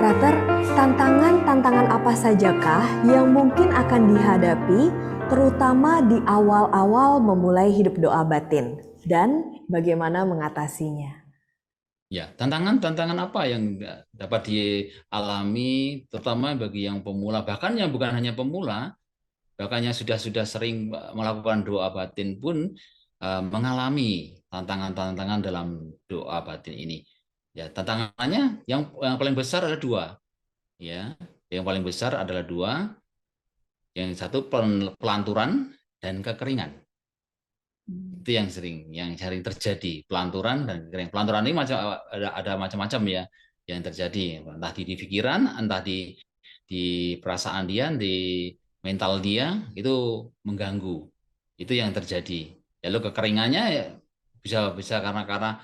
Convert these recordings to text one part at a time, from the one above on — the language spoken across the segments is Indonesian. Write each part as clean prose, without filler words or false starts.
Frater, tantangan-tantangan apa sajakah yang mungkin akan dihadapi, terutama di awal-awal memulai hidup doa batin, dan bagaimana mengatasinya? Ya, tantangan-tantangan apa yang dapat dialami, terutama bagi yang pemula, bahkan yang bukan hanya pemula, bahkan yang sudah sering melakukan doa batin pun mengalami tantangan-tantangan dalam doa batin ini. Ya, tantangannya yang paling besar ada dua. Ya, yang paling besar adalah dua. Yang satu pelanturan dan kekeringan. Itu yang sering terjadi, pelanturan dan kekeringan. Pelanturan ini ada macam-macam ya yang terjadi, entah di pikiran, entah di perasaan dia, di mental dia, itu mengganggu. Itu yang terjadi. Lalu kekeringannya ya, bisa karena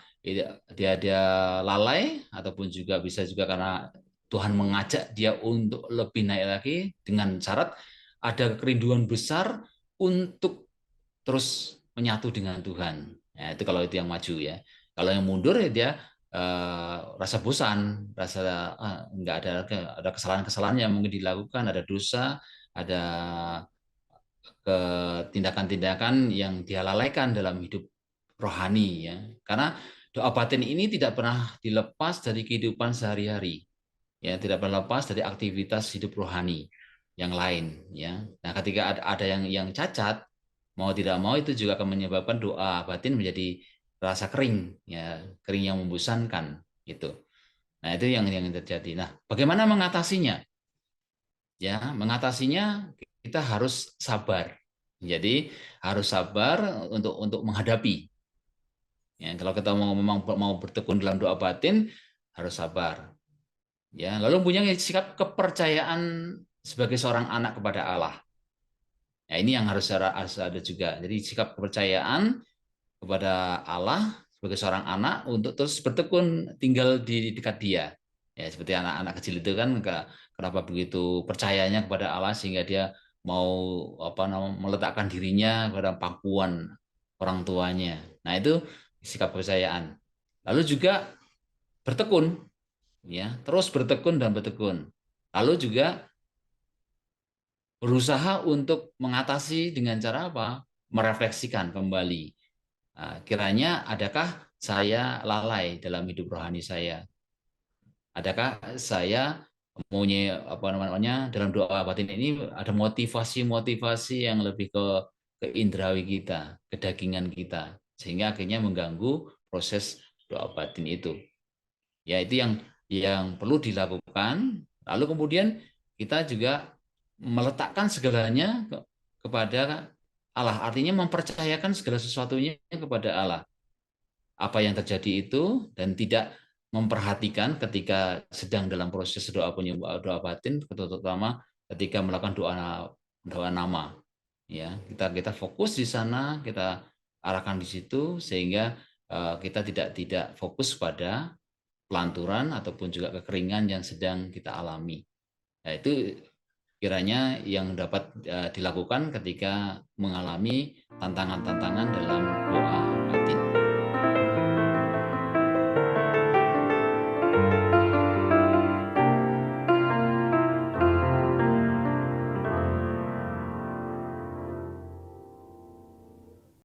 dia lalai, ataupun bisa juga karena Tuhan mengajak dia untuk lebih naik lagi dengan syarat ada kerinduan besar untuk terus menyatu dengan Tuhan. Ya, itu kalau itu yang maju ya. Kalau yang mundur ya dia rasa bosan, rasa nggak ada kesalahan-kesalahan yang mungkin dilakukan, ada dosa, ada tindakan-tindakan yang dia lalaikan dalam hidup rohani ya. Karena doa batin ini tidak pernah dilepas dari kehidupan sehari-hari. Ya, tidak pernah lepas dari aktivitas hidup rohani yang lain ya. Nah, ketika ada yang cacat, mau tidak mau itu juga akan menyebabkan doa batin menjadi rasa kering ya, kering yang membosankan gitu. Nah, itu yang terjadi. Nah, bagaimana mengatasinya? Ya, mengatasinya kita harus sabar. Jadi harus sabar untuk menghadapi. Ya, kalau kita memang mau bertekun dalam doa batin harus sabar. Ya, lalu punya sikap kepercayaan sebagai seorang anak kepada Allah. Ya, ini yang harus ada juga. Jadi sikap kepercayaan kepada Allah sebagai seorang anak untuk terus bertekun tinggal di dekat Dia. Ya, seperti anak-anak kecil itu kan kenapa begitu percayanya kepada Allah sehingga dia mau meletakkan dirinya pada pangkuan orang tuanya. Nah, itu sikap kepercayaan. Lalu juga bertekun, ya, terus bertekun dan bertekun. Lalu juga berusaha untuk mengatasi dengan cara apa? Merefleksikan kembali. Kiranya adakah saya lalai dalam hidup rohani saya? Adakah saya mempunyai apa namanya dalam doa batin ini ada motivasi-motivasi yang lebih ke indrawi kita, kedagingan kita, sehingga akhirnya mengganggu proses doa batin itu. Ya, itu yang perlu dilakukan. Lalu kemudian kita juga meletakkan segalanya kepada Allah. Artinya mempercayakan segala sesuatunya kepada Allah. Apa yang terjadi itu dan tidak memperhatikan ketika sedang dalam proses doa batin, terutama ketika melakukan doa nama. Ya, kita fokus di sana, kita arahkan di situ sehingga kita tidak fokus pada pelanturan ataupun juga kekeringan yang sedang kita alami. Nah, itu kiranya yang dapat dilakukan ketika mengalami tantangan-tantangan dalam doa batin.